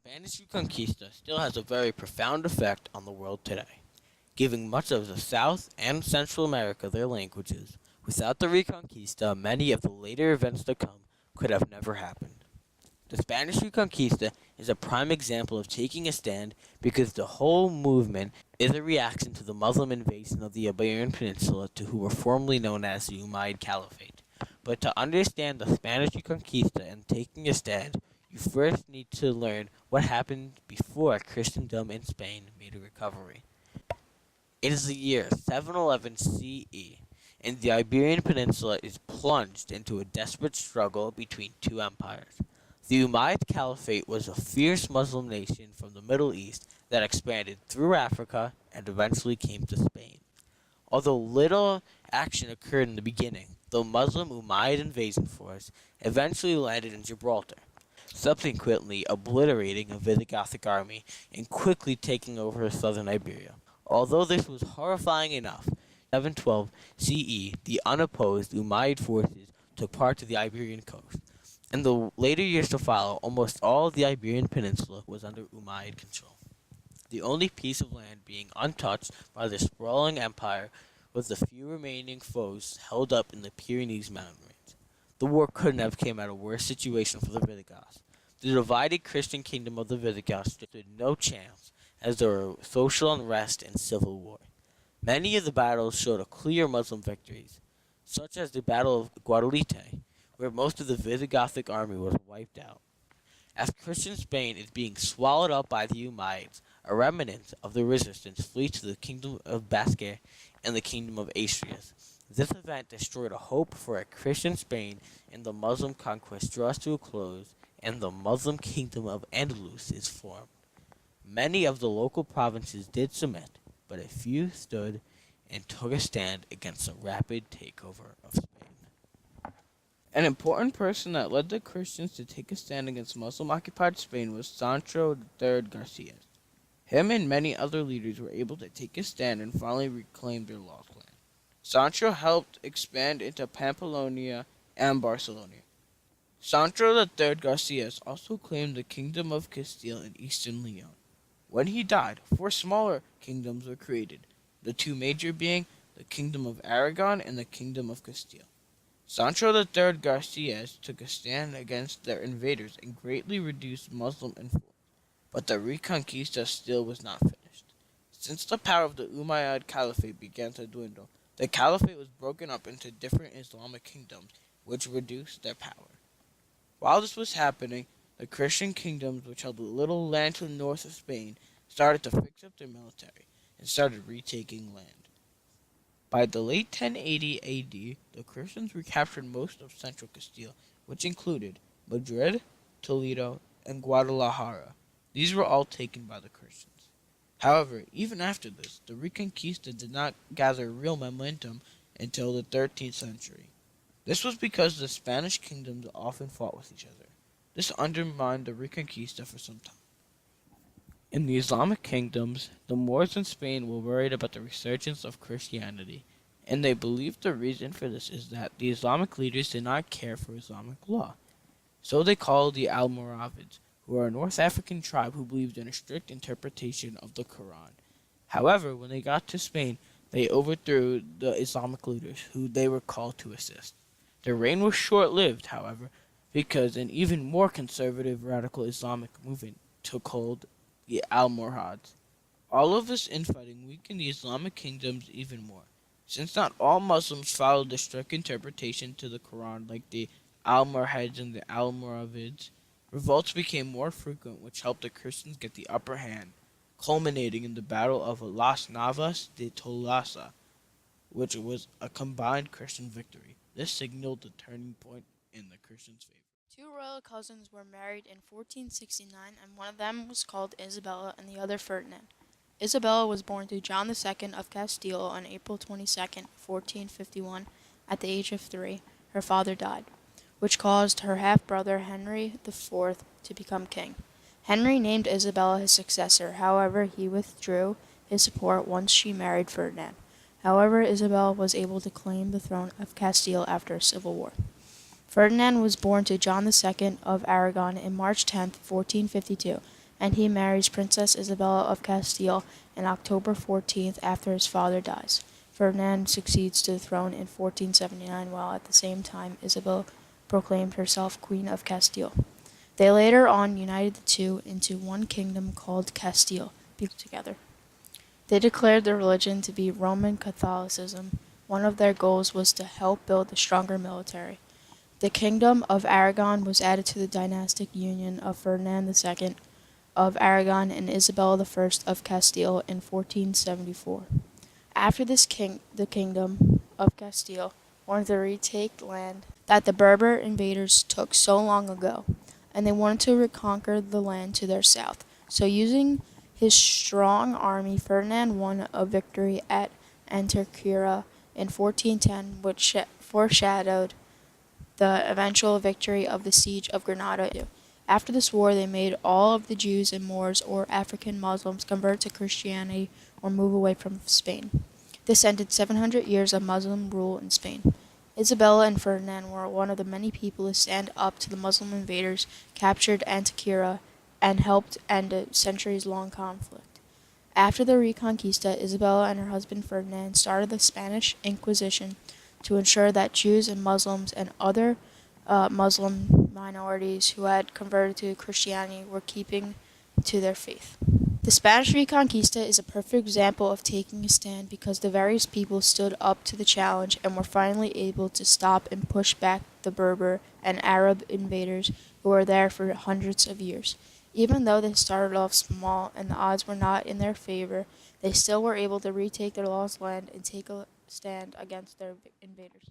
Spanish Reconquista still has a very profound effect on the world today, giving much of the South and Central America their languages. Without the Reconquista, many of the later events to come could have never happened. The Spanish Reconquista is a prime example of taking a stand because the whole movement is a reaction to the Muslim invasion of the Iberian Peninsula to who were formerly known as the Umayyad Caliphate. But to understand the Spanish Reconquista and taking a stand, you first need to learn what happened before Christendom in Spain made a recovery. It is the year 711 CE, and the Iberian Peninsula is plunged into a desperate struggle between two empires. The Umayyad Caliphate was a fierce Muslim nation from the Middle East that expanded through Africa and eventually came to Spain. Although little action occurred in the beginning, the Muslim Umayyad invasion force eventually landed in Gibraltar, subsequently obliterating a Visigothic army and quickly taking over southern Iberia. Although this was horrifying enough, 712 CE, the unopposed Umayyad forces took part to the Iberian coast. In the later years to follow, almost all of the Iberian Peninsula was under Umayyad control. The only piece of land being untouched by the sprawling empire was the few remaining foes held up in the Pyrenees mountain range. The war couldn't have come at a worse situation for the Visigoths. The divided Christian kingdom of the Visigoths stood no chance as there were social unrest and civil war. Many of the battles showed a clear Muslim victories, such as the Battle of Guadalete, where most of the Visigothic army was wiped out. As Christian Spain is being swallowed up by the Umayyads, a remnant of the resistance flee to the kingdom of Basque and the kingdom of Asturias. This event destroyed a hope for a Christian Spain, and the Muslim conquest draws to a close, and the Muslim kingdom of Andalus is formed. Many of the local provinces did submit, but a few stood and took a stand against the rapid takeover of Spain. An important person that led the Christians to take a stand against Muslim-occupied Spain was Sancho III Garcia. Him and many other leaders were able to take a stand and finally reclaim their lost land. Sancho helped expand into Pamplona and Barcelona. Sancho III Garcia also claimed the kingdom of Castile and eastern Leon. When he died, four smaller kingdoms were created, the two major being the kingdom of Aragon and the kingdom of Castile. Sancho III Garcia took a stand against their invaders and greatly reduced Muslim influence, but the Reconquista still was not finished. Since the power of the Umayyad Caliphate began to dwindle, the Caliphate was broken up into different Islamic kingdoms, which reduced their power. While this was happening, the Christian kingdoms, which held a little land to the north of Spain, started to fix up their military and started retaking land. By the late 1080 AD, the Christians recaptured most of central Castile, which included Madrid, Toledo, and Guadalajara. These were all taken by the Christians. However, even after this, the Reconquista did not gather real momentum until the 13th century. This was because the Spanish kingdoms often fought with each other. This undermined the Reconquista for some time. In the Islamic kingdoms, the Moors in Spain were worried about the resurgence of Christianity, and they believed the reason for this is that the Islamic leaders did not care for Islamic law. So they called the Almoravids, who are a North African tribe who believed in a strict interpretation of the Quran. However, when they got to Spain, they overthrew the Islamic leaders, who they were called to assist. Their reign was short-lived, however, because an even more conservative radical Islamic movement took hold, the Almoravids. All of this infighting weakened the Islamic kingdoms even more. Since not all Muslims followed the strict interpretation to the Quran like the Almoravids and the Almoravids, revolts became more frequent, which helped the Christians get the upper hand, culminating in the Battle of Las Navas de Tolosa, which was a combined Christian victory. This signaled the turning point in the Christians' favor. Two royal cousins were married in 1469, and one of them was called Isabella and the other Ferdinand. Isabella was born to John II of Castile on April 22, 1451. At the age of 3, her father died, which caused her half-brother Henry IV to become king. Henry named Isabella his successor. However, he withdrew his support once she married Ferdinand. However, Isabella was able to claim the throne of Castile after a civil war. Ferdinand was born to John II of Aragon on March 10, 1452. and he marries Princess Isabella of Castile on October 14th after his father dies. Ferdinand succeeds to the throne in 1479, while at the same time Isabel proclaimed herself Queen of Castile. They later on united the two into one kingdom called Castile, together. They declared their religion to be Roman Catholicism. One of their goals was to help build a stronger military. The kingdom of Aragon was added to the dynastic union of Ferdinand II of Aragon and Isabella I of Castile in 1474. After this the kingdom of Castile wanted to retake land that the Berber invaders took so long ago, and they wanted to reconquer the land to their south. So using his strong army, Ferdinand won a victory at Antequera in 1410, which foreshadowed the eventual victory of the siege of Granada. After this war, they made all of the Jews and Moors or African Muslims convert to Christianity or move away from Spain. This ended 700 years of Muslim rule in Spain. Isabella and Ferdinand were one of the many people to stand up to the Muslim invaders, captured Antequera, and helped end a centuries-long conflict. After the Reconquista, Isabella and her husband Ferdinand started the Spanish Inquisition to ensure that Jews and Muslims and other Muslim minorities who had converted to Christianity were keeping to their faith. The Spanish Reconquista is a perfect example of taking a stand because the various people stood up to the challenge and were finally able to stop and push back the Berber and Arab invaders who were there for hundreds of years. Even though they started off small and the odds were not in their favor, they still were able to retake their lost land and take a stand against their invaders.